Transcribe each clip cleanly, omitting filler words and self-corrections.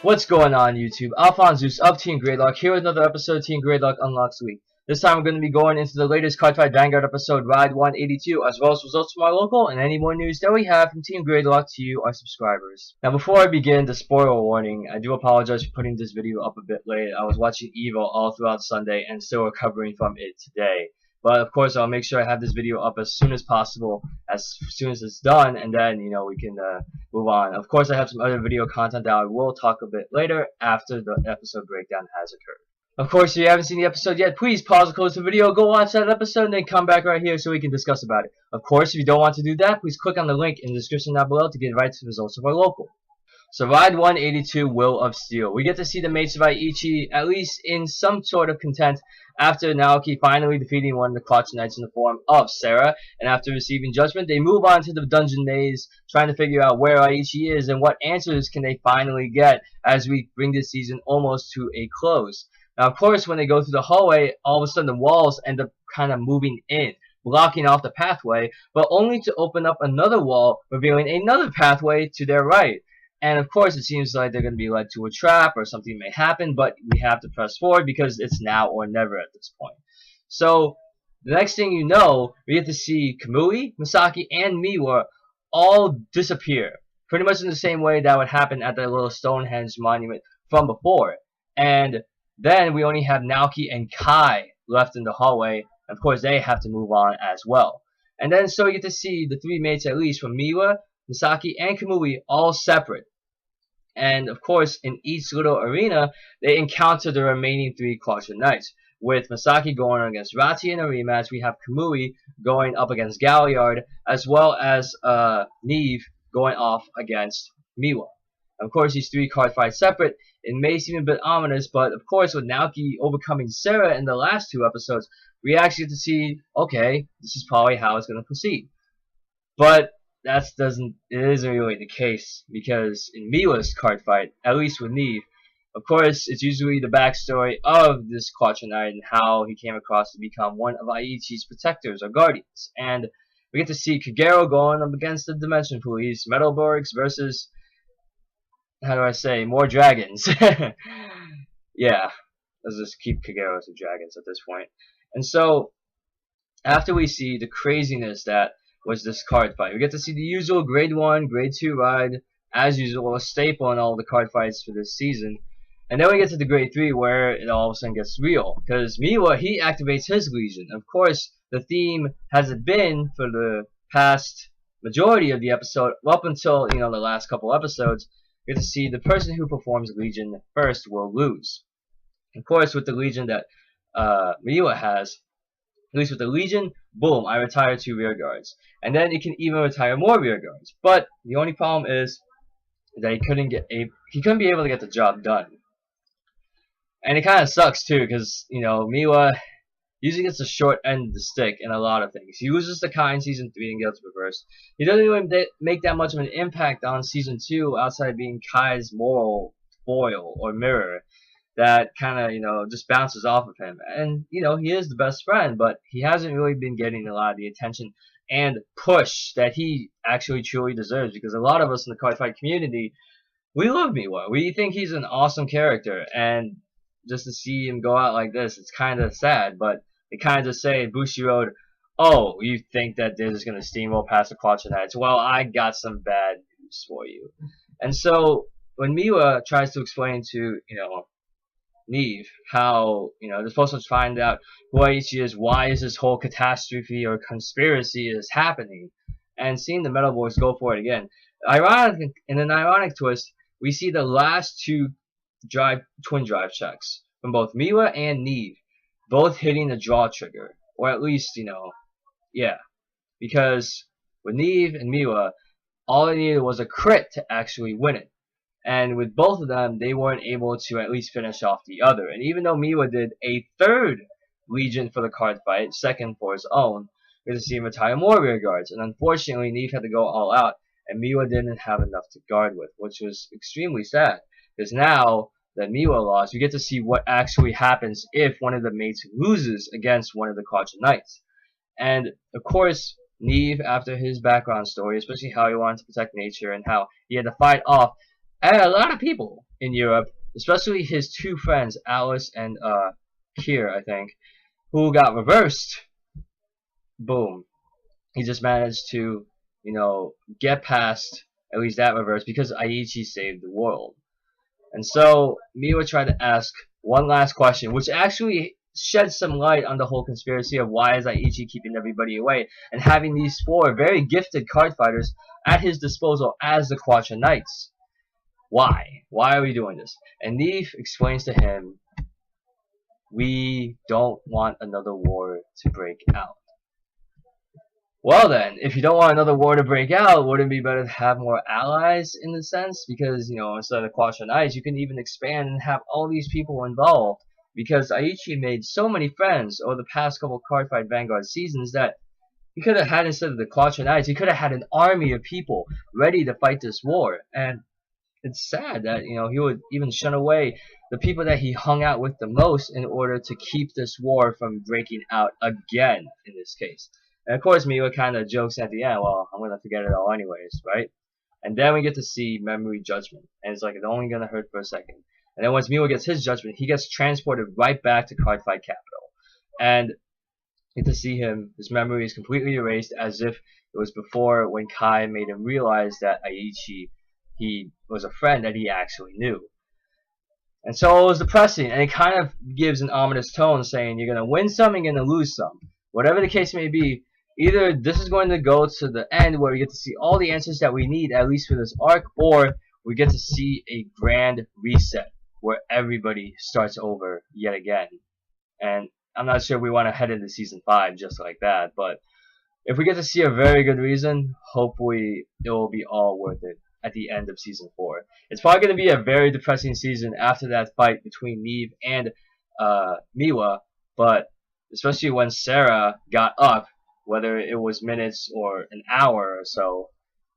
What's going on YouTube? AlphonZeus of Team Gradelock here with another episode of Team Gradelock Unlocks Week. This time we're going to be going into the latest Card Fight Vanguard episode, Ride 182, as well as results from our local and any more news that we have from Team Gradelock to you, our subscribers. Now before I begin, the spoiler warning, I do apologize for putting this video up a bit late. I was watching EVO all throughout Sunday and still recovering from it today. But of course, I'll make sure I have this video up as soon as possible, as soon as it's done, and then, we can move on. Of course, I have some other video content that I will talk a bit later after the episode breakdown has occurred. Of course, if you haven't seen the episode yet, please pause and close the video, go watch that episode, and then come back right here so we can discuss about it. Of course, if you don't want to do that, please click on the link in the description down below to get right to the results of our local. So Ride 182, Will of Steel. We get to see the mates of Aichi at least in some sort of content after Naoki finally defeating one of the Clutch Knights in the form of Sarah, and after receiving judgment, they move on to the dungeon maze, trying to figure out where Aichi is and what answers can they finally get as we bring this season almost to a close. Now, of course, when they go through the hallway, all of a sudden the walls end up kind of moving in, blocking off the pathway, but only to open up another wall, revealing another pathway to their right. And of course, it seems like they're going to be led to a trap or something may happen, but we have to press forward because it's now or never at this point. So, the next thing you know, we get to see Kamui, Misaki, and Miwa all disappear. Pretty much in the same way that would happen at that little Stonehenge monument from before. And then we only have Naoki and Kai left in the hallway. Of course, they have to move on as well. And then so we get to see the three mates, at least from Miwa, Misaki, and Kamui, all separate. And of course, in each little arena, they encounter the remaining three Clutch Knights. With Misaki going against Rati in a rematch, we have Kamui going up against Galliard, as well as Neve going off against Miwa. Of course, these three card fights separate. It may seem a bit ominous, but of course, with Naoki overcoming Sarah in the last two episodes, we actually get to see, okay, this is probably how it's going to proceed. But it isn't really the case, because in Miwa's card fight, at least with Neve, of course, it's usually the backstory of this Clutch Knight and how he came across to become one of Aichi's protectors or guardians. And we get to see Kagero going up against the Dimension Police, Metalborgs versus, how do I say, more dragons. Yeah, let's just keep Kagero as the dragons at this point. And so, after we see the craziness that was this card fight, we get to see the usual grade 1, grade 2 ride, as usual, a staple in all the card fights for this season. And then we get to the grade 3 where it all of a sudden gets real, because Miwa, he activates his Legion. Of course, the theme has been for the past majority of the episode, up until, the last couple episodes, we get to see the person who performs Legion first will lose. Of course, with the Legion that Miwa has, at least with the Legion, boom, I retire 2 rear guards. And then it can even retire more rear guards. But the only problem is that he couldn't be able to get the job done. And it kind of sucks too, because, Miwa usually gets the short end of the stick in a lot of things. He loses the Kai in Season 3 and gets reversed. He doesn't even make that much of an impact on Season 2 outside of being Kai's moral foil or mirror that kind of, just bounces off of him. And, he is the best friend, but he hasn't really been getting a lot of the attention and push that he actually truly deserves, because a lot of us in the card fight community, we love Miwa. We think he's an awesome character, and just to see him go out like this, it's kind of sad, but they kind of just say in Bushiroad, oh, you think that they're just going to steamroll past the Clutch Knights? Well, I got some bad news for you. And so, when Miwa tries to explain to, Neve how, they're supposed to find out who Aichi is, why is this whole catastrophe or conspiracy is happening, and seeing the Metalborgs go for it again. In an ironic twist, we see the last two twin drive checks from both Miwa and Neve, both hitting the draw trigger, or at least, yeah, because with Neve and Miwa, all they needed was a crit to actually win it. And with both of them, they weren't able to at least finish off the other. And even though Miwa did a third Legion for the card fight, second for his own, we had to see him retire more rear guards. And unfortunately, Neve had to go all out, and Miwa didn't have enough to guard with, which was extremely sad. Because now that Miwa lost, we get to see what actually happens if one of the mates loses against one of the Clutch Knights. And, of course, Neve, after his background story, especially how he wanted to protect nature and how he had to fight off a lot of people, in Europe, especially his two friends, Alice and Kier, I think, who got reversed. Boom. He just managed to, get past at least that reverse because Aichi saved the world. And so Miwa tried to ask one last question, which actually sheds some light on the whole conspiracy of why is Aichi keeping everybody away and having these four very gifted card fighters at his disposal as the Quacha Knights. Why? Why are we doing this? And Neve explains to him, we don't want another war to break out. Well then, if you don't want another war to break out, wouldn't it be better to have more allies in the sense? Because, instead of Quacha Knights, you can even expand and have all these people involved. Because Aichi made so many friends over the past couple Cardfight Vanguard seasons that he could have had, instead of the Quacha Knights, he could have had an army of people ready to fight this war. And it's sad that, he would even shun away the people that he hung out with the most in order to keep this war from breaking out again, in this case. And of course, Miwa kind of jokes at the end, well, I'm going to forget it all anyways, right? And then we get to see Memory Judgment. And it's like, it's only going to hurt for a second. And then once Miwa gets his judgment, he gets transported right back to Cardfight Capital. And you get to see him, his memory is completely erased as if it was before when Kai made him realize that Aichi, he was a friend that he actually knew. And so it was depressing, and it kind of gives an ominous tone saying you're going to win some and you're going to lose some. Whatever the case may be, either this is going to go to the end where we get to see all the answers that we need, at least for this arc, or we get to see a grand reset where everybody starts over yet again. And I'm not sure we want to head into Season 5 just like that, but if we get to see a very good reason, hopefully it will be all worth it at the end of Season 4. It's probably going to be a very depressing season after that fight between Neve and Miwa, but especially when Sarah got up, whether it was minutes or an hour or so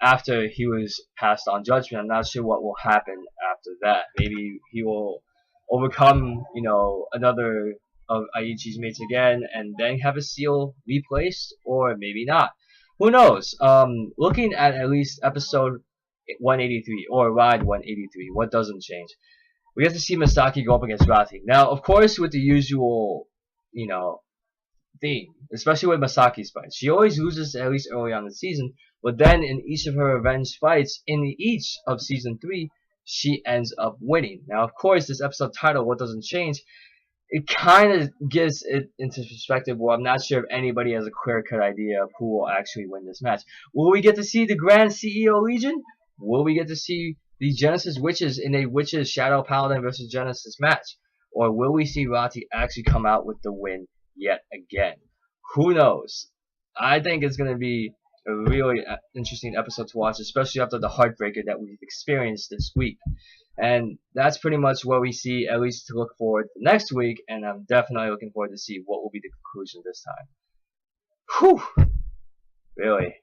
after he was passed on judgment. I'm not sure what will happen after that. Maybe he will overcome, another of Aichi's mates again and then have a seal replaced, or maybe not. Who knows? Looking at least episode 183 or ride 183, what doesn't change? We get to see Masaki go up against Rati. Now, of course, with the usual, theme, especially with Masaki's fights. She always loses at least early on in the season, but then in each of her revenge fights in each of Season 3, she ends up winning. Now, of course, this episode title, What Doesn't Change, it kind of gives it into perspective where I'm not sure if anybody has a clear-cut idea of who will actually win this match. Will we get to see the Grand CEO Legion? Will we get to see the Genesis Witches in a Witches Shadow Paladin versus Genesis match? Or will we see Rati actually come out with the win yet again? Who knows? I think it's going to be a really interesting episode to watch, especially after the heartbreaker that we've experienced this week. And that's pretty much what we see, at least to look forward to next week, and I'm definitely looking forward to see what will be the conclusion this time. Whew! Really.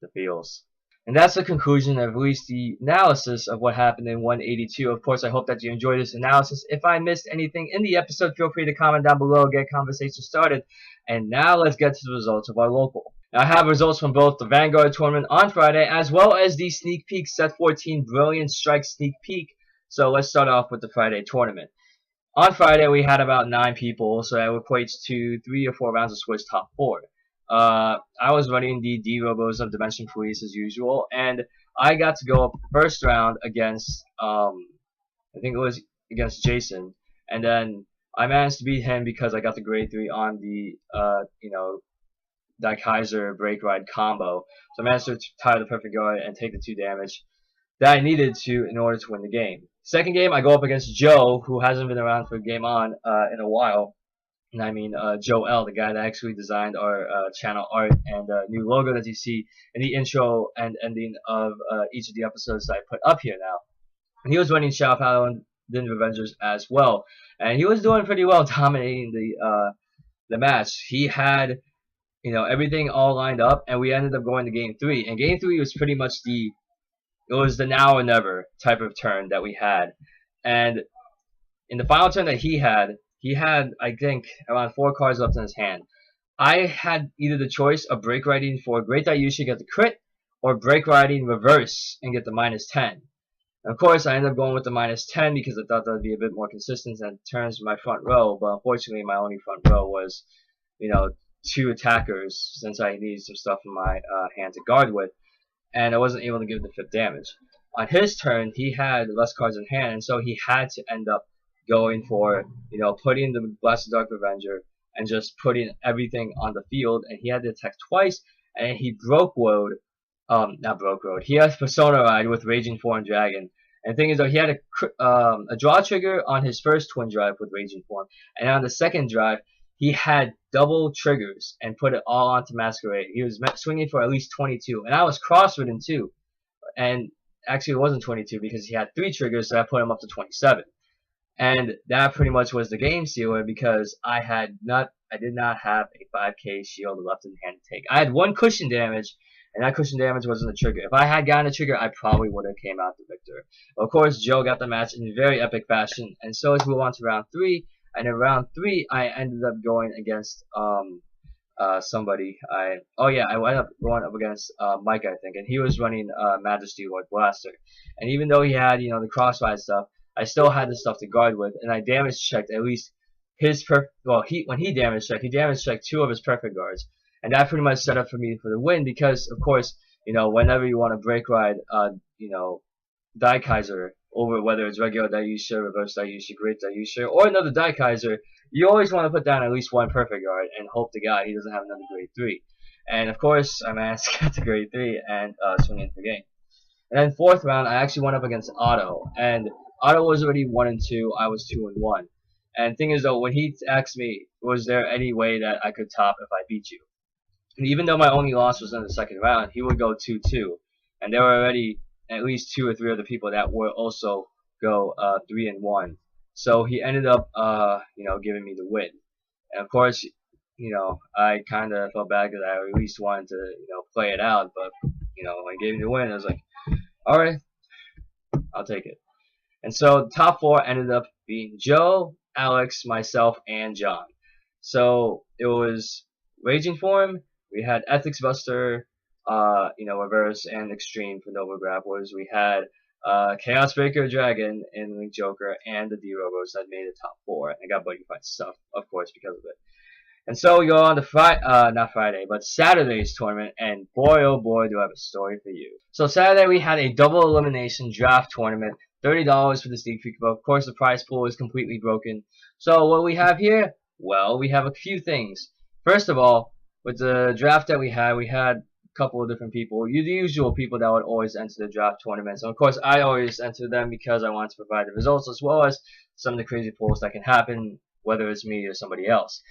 The feels. And that's the conclusion of at least the analysis of what happened in 182. Of course, I hope that you enjoyed this analysis. If I missed anything in the episode, feel free to comment down below, get conversation started. And now let's get to the results of our local. Now, I have results from both the Vanguard tournament on Friday, as well as the sneak peek Set 14 Brilliant Strike sneak peek. So let's start off with the Friday tournament. On Friday, we had about 9 people, so that equates to 3 or 4 rounds of Switch top 4. I was running the D-Robos of Dimension Police as usual, and I got to go up first round against, I think it was against Jason, and then I managed to beat him because I got the grade 3 on the, Daikaiser Break Ride combo. So I managed to tie the perfect guard and take the 2 damage that I needed to in order to win the game. Second game, I go up against Joe, who hasn't been around for Game On in a while. And I mean Joe L, the guy that actually designed our channel art and new logo that you see in the intro and ending of each of the episodes that I put up here now. And he was running Shadow Paladin Revengers as well, and he was doing pretty well, dominating the match. He had everything all lined up, and we ended up going to Game 3. And Game 3 was pretty much the now or never type of turn that we had. And in the final turn that he had, I think, around 4 cards left in his hand. I had either the choice of break riding for Great Daiushi, get the crit, or break riding reverse and get the -10. Of course, I ended up going with the -10 because I thought that would be a bit more consistent in terms of my front row. But unfortunately, my only front row was, you know, 2 attackers since I needed some stuff in my hand to guard with, and I wasn't able to give the 5th damage. On his turn, he had less cards in hand, and so he had to end up going for, you know, putting the Blasted Dark Revenger and just putting everything on the field, and he had to attack twice, and he broke road. Not broke road. He has Persona Ride with Raging Form Dragon. And the thing is, though, he had a draw trigger on his first twin drive with Raging Form, and on the second drive, he had double triggers and put it all onto Masquerade. He was swinging for at least 22, and I was cross-ridden too. And actually, it wasn't 22 because he had 3 triggers, so I put him up to 27. And that pretty much was the game sealer because I did not have a 5k shield left in hand to take. I had 1 cushion damage, and that cushion damage wasn't a trigger. If I had gotten a trigger, I probably would have came out the victor. Of course, Joe got the match in very epic fashion, and so as we move on to round 3, and in round 3, I ended up going against somebody. I ended up going up against Mike, I think, and he was running Majesty Lord Blaster. And even though he had, you know, the crossfire stuff, I still had the stuff to guard with, and I damage checked at least his when he damage checked 2 of his perfect guards. And that pretty much set up for me for the win because, of course, you know, whenever you want to break ride, you know, Daikaiser over whether it's regular Daiyusha, reverse Daiyusha, great Daiyusha, or another Daikaiser, you always want to put down at least 1 perfect guard and hope to God he doesn't have another grade 3. And of course, I managed to get to grade 3 and swing in for game. And then 4th round, I actually went up against Otto, and Otto was already 1 and 2. I was 2 and 1. And thing is though, when he asked me, was there any way that I could top if I beat you? And even though my only loss was in the 2nd round, he would go 2-2, and there were already at least 2 or 3 other people that would also go 3 and 1. So he ended up, you know, giving me the win. And of course, you know, I kind of felt bad because I at least wanted to, you know, play it out. But you know, when he gave me the win, I was like, all right, I'll take it. And so top 4 ended up being Joe, Alex, myself, and John. So it was Raging Form. We had Ethics Buster, you know, Reverse and Extreme for Nova Grapplers. We had Chaos Breaker Dragon and Link Joker and the D-Robos that made the top 4. And I got Buddy Fight stuff, of course, because of it. And so we go on to not Friday, but Saturday's tournament, and boy oh boy do I have a story for you. So Saturday we had a double elimination draft tournament, $30 for the sneak peek, but of course the prize pool is completely broken. So what we have here? Well, we have a few things. First of all, with the draft that we had a couple of different people, the usual people that would always enter the draft tournaments. And of course, I always enter them because I want to provide the results as well as some of the crazy pulls that can happen, whether it's me or somebody else.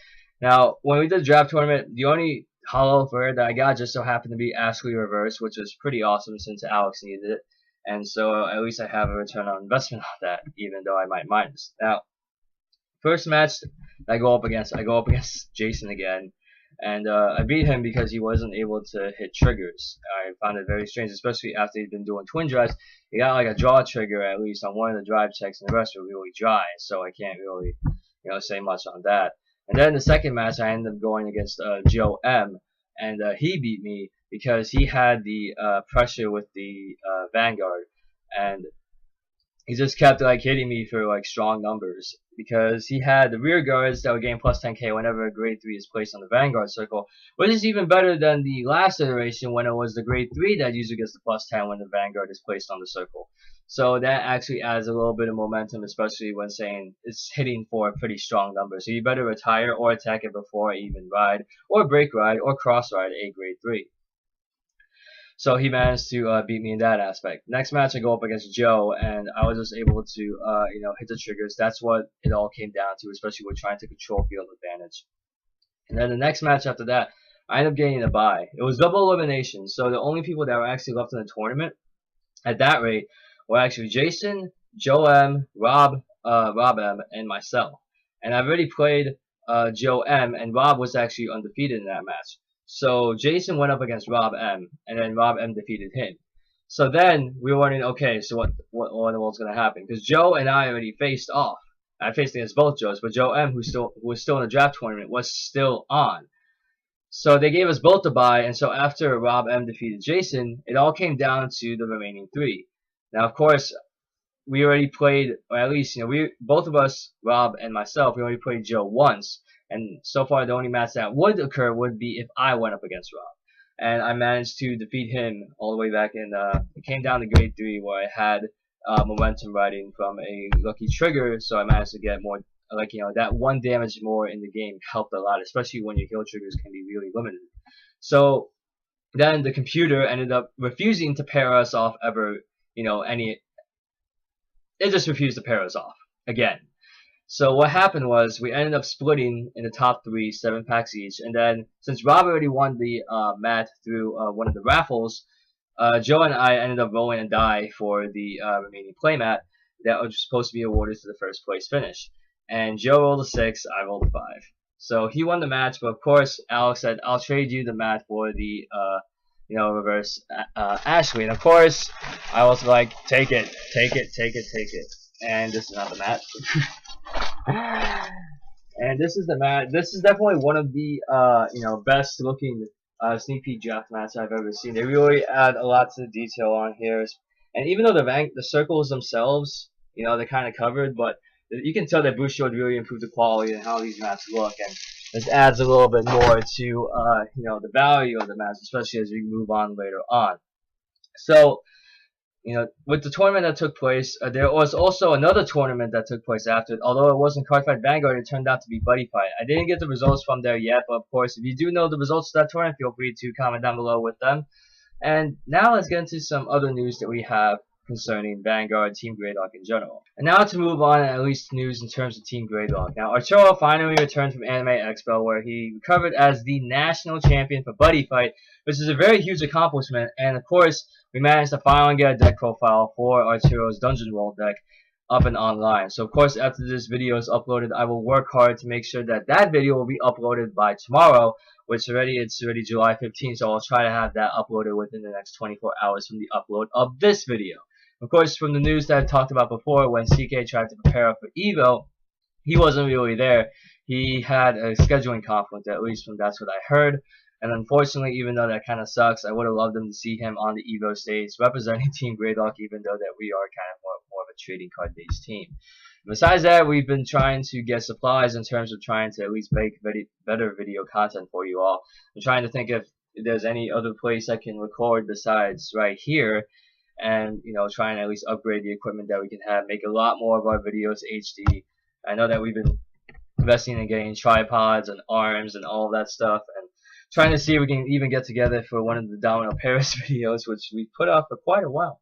Now, when we did the draft tournament, the only hollow rare that I got just so happened to be Ashley Reverse, which was pretty awesome since Alex needed it. And so at least I have a return on investment on that, even though I might minus. Now, first match I go up against Jason again. And I beat him because he wasn't able to hit triggers. I found it very strange, especially after he'd been doing twin drives. He got like a draw trigger at least on one of the drive checks, and the rest were really dry. So I can't really, you know, say much on that. And then the second match, I ended up going against Joe M, and he beat me because he had the pressure with the Vanguard, and he just kept like hitting me for like strong numbers because he had the rear guards that would gain plus 10k whenever a grade 3 is placed on the Vanguard circle, which is even better than the last iteration when it was the grade 3 that usually gets the plus 10 when the Vanguard is placed on the circle. So that actually adds a little bit of momentum, especially when saying it's hitting for a pretty strong number. So you better retire or attack it before even ride, or break ride, or cross ride a grade 3. So he managed to beat me in that aspect. Next match I go up against Joe, and I was just able to you know, hit the triggers. That's what it all came down to, especially with trying to control field advantage. And then the next match after that, I ended up getting a bye. It was double elimination, so the only people that were actually left in the tournament at that rate were actually Jason, Joe M, Rob M, and myself. And I've already played Joe M, and Rob was actually undefeated in that match. So Jason went up against Rob M, and then Rob M defeated him. So then we were wondering, okay, so what in the world's gonna happen? Because Joe and I already faced off. I faced against both Joes, but Joe M, who was still in the draft tournament, was still on. So they gave us both a bye, and so after Rob M defeated Jason, it all came down to the remaining 3. Now, of course, we already played, or at least, we both of us, Rob and myself, we already played Joe once, and so far the only match that would occur would be if I went up against Rob, and I managed to defeat him all the way back in. It came down to grade 3 where I had momentum riding from a lucky trigger, so I managed to get more. Like, that one damage more in the game helped a lot, especially when your heal triggers can be really limited. So then the computer ended up refusing to pair us off ever, it just refused to pair us off again. So what happened was we ended up splitting in the top 3, 7 packs each, and then since Rob already won the mat through one of the raffles, Joe and I ended up rolling a die for the remaining playmat that was supposed to be awarded to the first place finish. And Joe rolled a 6, I rolled a 5. So he won the match, but of course Alex said, "I'll trade you the mat for the reverse Ashley." And of course I was like, take it. And this is not the mat. And this is the mat. This is definitely one of the best looking sneak peek draft mats I've ever seen. They really add a lot to the detail on here. And even though the circles themselves, they're kind of covered, but you can tell that Bushido really improved the quality and how these mats look, and this adds a little bit more to the value of the mats, especially as we move on later on. So, with the tournament that took place, there was also another tournament that took place after. Although it wasn't Cardfight Vanguard, it turned out to be Buddy Fight. I didn't get the results from there yet, but of course, if you do know the results of that tournament, feel free to comment down below with them. And now let's get into some other news that we have concerning Vanguard, Team Gradelock in general. And now to move on, at least news in terms of Team Gradelock. Now, Arturo finally returned from Anime Expo, where he recovered as the national champion for Buddy Fight, which is a very huge accomplishment. And of course, we managed to finally get a deck profile for Arturo's Dungeon World deck up and online. So of course, after this video is uploaded, I will work hard to make sure that that video will be uploaded by tomorrow, which it's already July 15th, so I'll try to have that uploaded within the next 24 hours from the upload of this video. Of course, from the news that I talked about before, when CK tried to prepare for EVO, he wasn't really there. He had a scheduling conflict, at least that's what I heard. And unfortunately, even though that kind of sucks, I would have loved them to see him on the EVO stage representing Team Gradelock, even though that we are kind of more of a trading card based team. Besides that, we've been trying to get supplies in terms of trying to at least make better video content for you all. I'm trying to think if there's any other place I can record besides right here, and trying to at least upgrade the equipment that we can have, make a lot more of our videos HD. I know that we've been investing in getting tripods and arms and all of that stuff, and trying to see if we can even get together for one of the Domino Paris videos, which we put off for quite a while.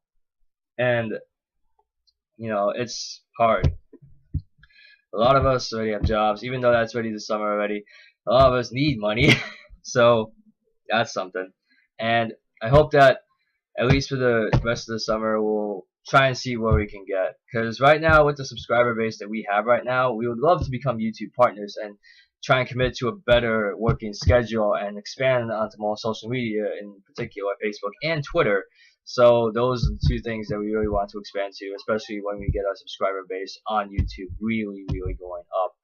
And it's hard. A lot of us already have jobs, even though that's ready this summer already. A lot of us need money, so that's something. And I hope that at least for the rest of the summer, we'll try and see where we can get. Because right now, with the subscriber base that we have right now, we would love to become YouTube partners and try and commit to a better working schedule and expand onto more social media, in particular Facebook and Twitter. So those are the two things that we really want to expand to, especially when we get our subscriber base on YouTube really going up.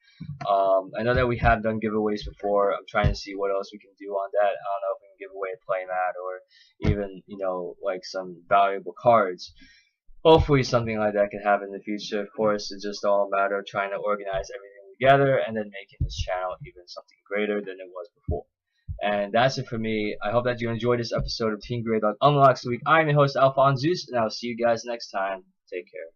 I know that we have done giveaways before. I'm trying to see what else we can do on that. I don't know if we can give away a playmat or even, like some valuable cards. Hopefully something like that can happen in the future. Of course, it's just all a matter of trying to organize everything together and then making this channel even something greater than it was before. And that's it for me. I hope that you enjoyed this episode of Team Gradelock Unlocks Week. I'm your host, AlphonZeus, and I'll see you guys next time. Take care.